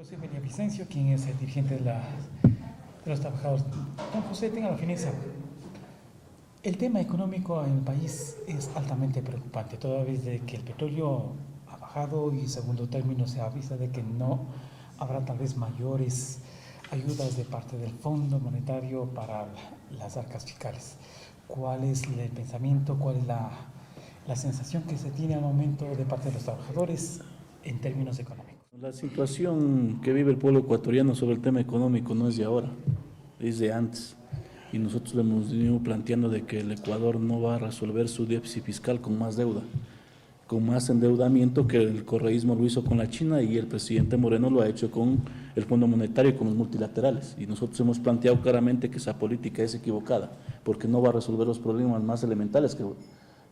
José Villavicencio, quien es el dirigente de los trabajadores. Don José, tenga la fineza. El tema económico en el país es altamente preocupante, toda vez de que el petróleo ha bajado y, en segundo término, se avisa de que no habrá tal vez mayores ayudas de parte del Fondo Monetario para las arcas fiscales. ¿Cuál es el pensamiento, cuál es la sensación que se tiene al momento de parte de los trabajadores en términos económicos? La situación que vive el pueblo ecuatoriano sobre el tema económico no es de ahora, es de antes. Y nosotros le hemos venido planteando de que el Ecuador no va a resolver su déficit fiscal con más deuda, con más endeudamiento que el correísmo lo hizo con la China y el presidente Moreno lo ha hecho con el Fondo Monetario y con los multilaterales. Y nosotros hemos planteado claramente que esa política es equivocada, porque no va a resolver los problemas más elementales que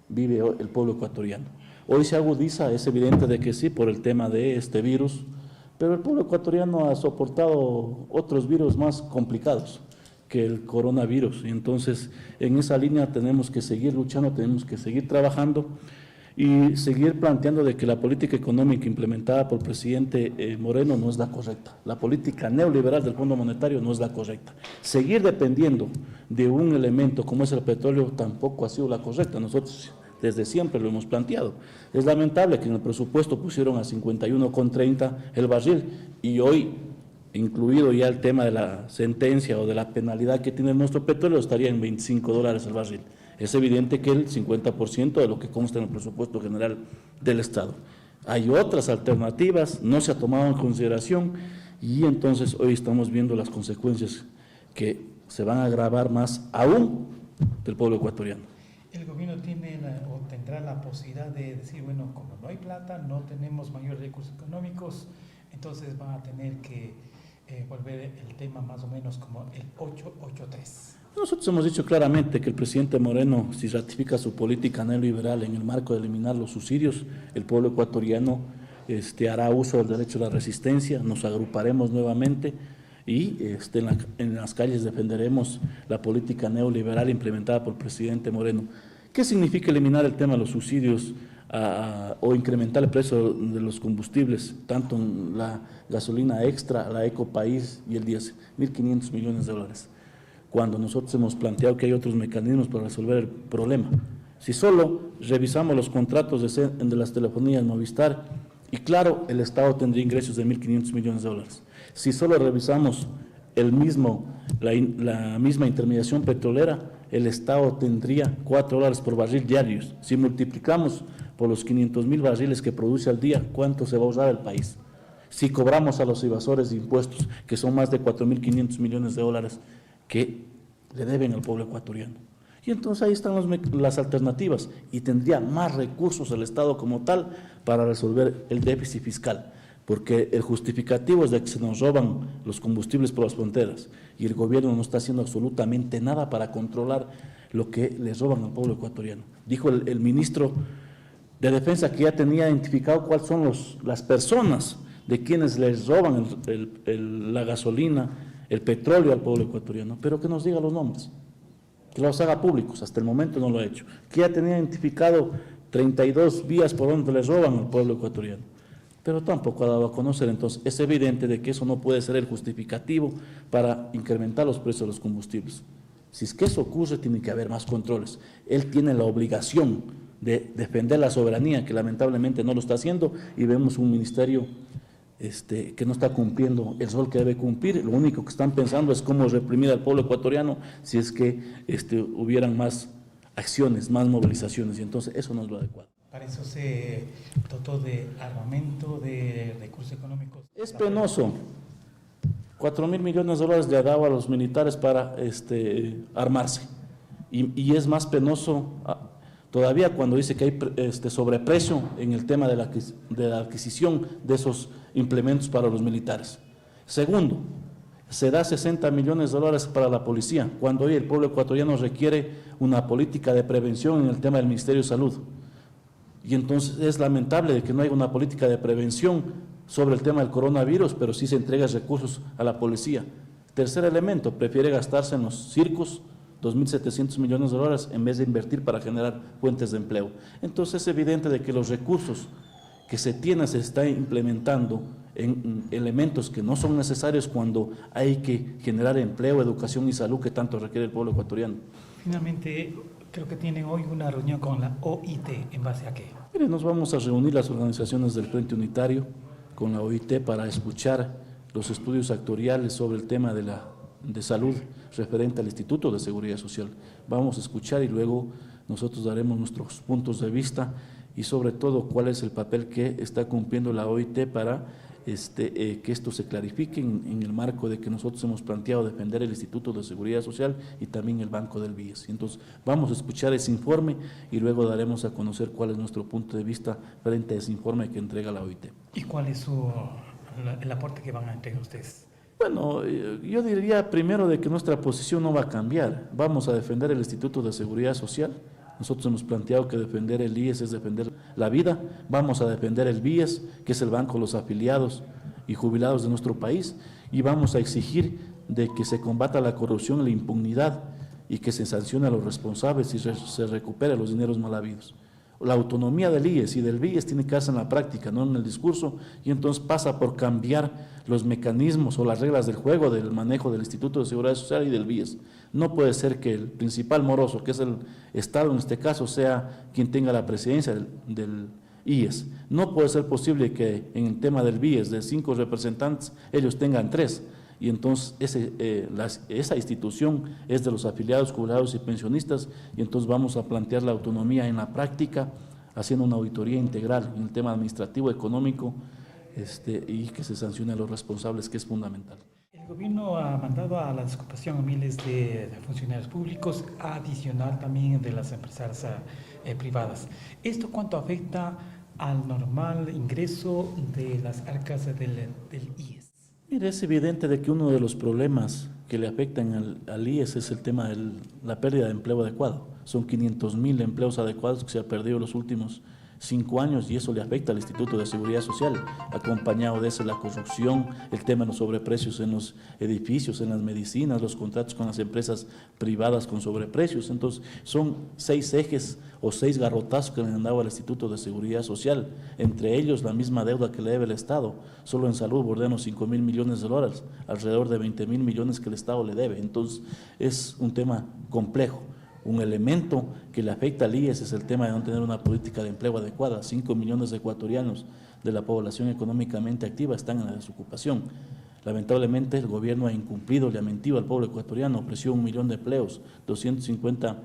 vive el pueblo ecuatoriano. Hoy se agudiza, es evidente de que sí, por el tema de este virus, pero el pueblo ecuatoriano ha soportado otros virus más complicados que el coronavirus. Y entonces, en esa línea tenemos que seguir luchando, tenemos que seguir trabajando y seguir planteando de que la política económica implementada por el presidente Moreno no es la correcta. La política neoliberal del Fondo Monetario no es la correcta. Seguir dependiendo de un elemento como es el petróleo tampoco ha sido la correcta. Nosotros desde siempre lo hemos planteado. Es lamentable que en el presupuesto pusieron a 51,30 el barril y hoy, incluido ya el tema de la sentencia o de la penalidad que tiene nuestro petróleo, estaría en $25 el barril. Es evidente que el 50% de lo que consta en el presupuesto general del Estado. Hay otras alternativas, no se ha tomado en consideración y entonces hoy estamos viendo las consecuencias que se van a agravar más aún del pueblo ecuatoriano. El gobierno tiene o tendrá la posibilidad de decir, bueno, como no hay plata, no tenemos mayores recursos económicos, entonces va a tener que volver el tema más o menos como el 883. Nosotros hemos dicho claramente que el presidente Moreno, si ratifica su política neoliberal en el marco de eliminar los subsidios, el pueblo ecuatoriano hará uso del derecho a la resistencia, nos agruparemos nuevamente y en las calles defenderemos la política neoliberal implementada por el presidente Moreno. ¿Qué significa eliminar el tema de los subsidios o incrementar el precio de los combustibles, tanto en la gasolina extra, la Ecopaís y el diésel? 1.500 millones de dólares. Cuando nosotros hemos planteado que hay otros mecanismos para resolver el problema. Si solo revisamos los contratos de las telefonías Movistar, y claro, el Estado tendría ingresos de 1.500 millones de dólares. Si solo revisamos la misma intermediación petrolera, el Estado tendría $4 por barril diarios. Si multiplicamos por los 500.000 barriles que produce al día, ¿cuánto se va a ahorrar el país? Si cobramos a los evasores de impuestos, que son más de 4.500 millones de dólares, que le deben al pueblo ecuatoriano. Y entonces ahí están las alternativas y tendría más recursos el Estado como tal para resolver el déficit fiscal, porque el justificativo es de que se nos roban los combustibles por las fronteras y el gobierno no está haciendo absolutamente nada para controlar lo que les roban al pueblo ecuatoriano. Dijo el ministro de Defensa que ya tenía identificado cuáles son las personas de quienes les roban la gasolina, el petróleo al pueblo ecuatoriano, pero que nos diga los nombres, que los haga públicos. Hasta el momento no lo ha hecho. Que ya tenía identificado 32 vías por donde les roban al pueblo ecuatoriano, pero tampoco ha dado a conocer. Entonces es evidente de que eso no puede ser el justificativo para incrementar los precios de los combustibles. Si es que eso ocurre, tiene que haber más controles. Él tiene la obligación de defender la soberanía, que lamentablemente no lo está haciendo, y vemos un ministerio que no está cumpliendo el rol que debe cumplir. Lo único que están pensando es cómo reprimir al pueblo ecuatoriano si es que hubieran más acciones, más movilizaciones, y entonces eso no es lo adecuado. Para eso se dotó de armamento, de recursos económicos. Es penoso. 4.000 millones de dólares le ha dado a los militares para armarse. Y es más penoso todavía cuando dice que hay sobreprecio en el tema de la adquisición de esos implementos para los militares. Segundo, se da 60 millones de dólares para la policía, cuando hoy el pueblo ecuatoriano requiere una política de prevención en el tema del Ministerio de Salud. Y entonces es lamentable de que no haya una política de prevención sobre el tema del coronavirus, pero sí se entrega recursos a la policía. Tercer elemento, prefiere gastarse en los circos 2.700 millones de dólares en vez de invertir para generar fuentes de empleo. Entonces es evidente de que los recursos que se tienen se está implementando en elementos que no son necesarios cuando hay que generar empleo, educación y salud que tanto requiere el pueblo ecuatoriano. Finalmente, creo que tienen hoy una reunión con la OIT, ¿en base a qué? Mire, nos vamos a reunir las organizaciones del Frente Unitario con la OIT para escuchar los estudios actuariales sobre el tema de salud referente al Instituto de Seguridad Social. Vamos a escuchar y luego nosotros daremos nuestros puntos de vista y sobre todo cuál es el papel que está cumpliendo la OIT para que esto se clarifique en el marco de que nosotros hemos planteado defender el Instituto de Seguridad Social y también el Banco del BIES. Entonces vamos a escuchar ese informe y luego daremos a conocer cuál es nuestro punto de vista frente a ese informe que entrega la OIT. ¿Y cuál es el aporte que van a entregar ustedes? Bueno, yo diría primero de que nuestra posición no va a cambiar. Vamos a defender el Instituto de Seguridad Social. Nosotros hemos planteado que defender el IES es defender la vida. Vamos a defender el BIES, que es el banco de los afiliados y jubilados de nuestro país. Y vamos a exigir de que se combata la corrupción y la impunidad y que se sancione a los responsables y se recupere los dineros mal habidos. La autonomía del IES y del BIES tiene que darse en la práctica, no en el discurso, y entonces pasa por cambiar los mecanismos o las reglas del juego del manejo del Instituto de Seguridad Social y del BIES. No puede ser que el principal moroso, que es el Estado en este caso, sea quien tenga la presidencia del IES. No puede ser posible que en el tema del BIES, de 5 representantes, ellos tengan 3. Y entonces esa institución es de los afiliados, jubilados y pensionistas, y entonces vamos a plantear la autonomía en la práctica, haciendo una auditoría integral en el tema administrativo, económico, y que se sancione a los responsables, que es fundamental. El gobierno ha mandado a la desocupación a miles de funcionarios públicos, adicional también de las empresas privadas. ¿Esto cuánto afecta al normal ingreso de las arcas del IES? Mire, es evidente de que uno de los problemas que le afectan al IES es el tema de la pérdida de empleo adecuado. Son 500,000 empleos adecuados que se han perdido en los últimos 5 años y eso le afecta al Instituto de Seguridad Social, acompañado de eso la corrupción, el tema de los sobreprecios en los edificios, en las medicinas, los contratos con las empresas privadas con sobreprecios. Entonces, son 6 ejes o 6 garrotazos que le han dado al Instituto de Seguridad Social, entre ellos la misma deuda que le debe el Estado. Solo en salud bordean los 5,000 millones de dólares, alrededor de 20,000 millones que el Estado le debe. Entonces, es un tema complejo. Un elemento que le afecta al IES es el tema de no tener una política de empleo adecuada. 5 millones de ecuatorianos de la población económicamente activa están en la desocupación. Lamentablemente el gobierno ha incumplido, le ha mentido al pueblo ecuatoriano, ofreció 1 millón de empleos, 250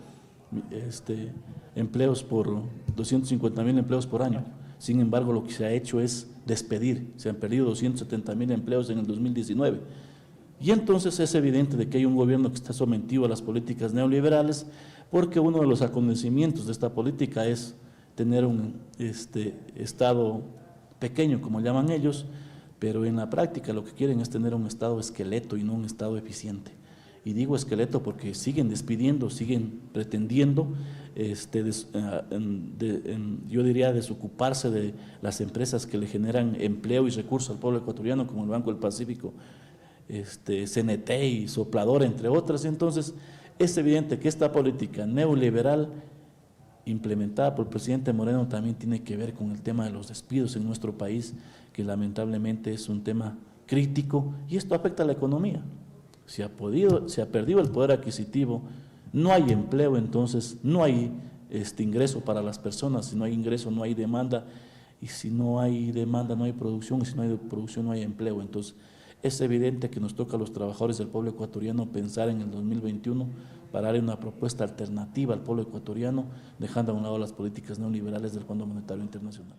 empleos por 250,000 empleos por año. Sin embargo, lo que se ha hecho es despedir. Se han perdido 270,000 empleos en el 2019. Y entonces es evidente de que hay un gobierno que está sometido a las políticas neoliberales, porque uno de los acontecimientos de esta política es tener un Estado pequeño, como llaman ellos, pero en la práctica lo que quieren es tener un Estado esqueleto y no un Estado eficiente. Y digo esqueleto porque siguen despidiendo, siguen pretendiendo, yo diría, desocuparse de las empresas que le generan empleo y recursos al pueblo ecuatoriano, como el Banco del Pacífico, CNT y Soplador, entre otras. Entonces, es evidente que esta política neoliberal implementada por el presidente Moreno también tiene que ver con el tema de los despidos en nuestro país, que lamentablemente es un tema crítico y esto afecta a la economía. Se ha perdido el poder adquisitivo, no hay empleo, entonces no hay ingreso para las personas. Si no hay ingreso, no hay demanda, y si no hay demanda, no hay producción, y si no hay producción, no hay empleo. Entonces, es evidente que nos toca a los trabajadores del pueblo ecuatoriano pensar en el 2021 para darle una propuesta alternativa al pueblo ecuatoriano, dejando a un lado las políticas neoliberales del Fondo Monetario Internacional.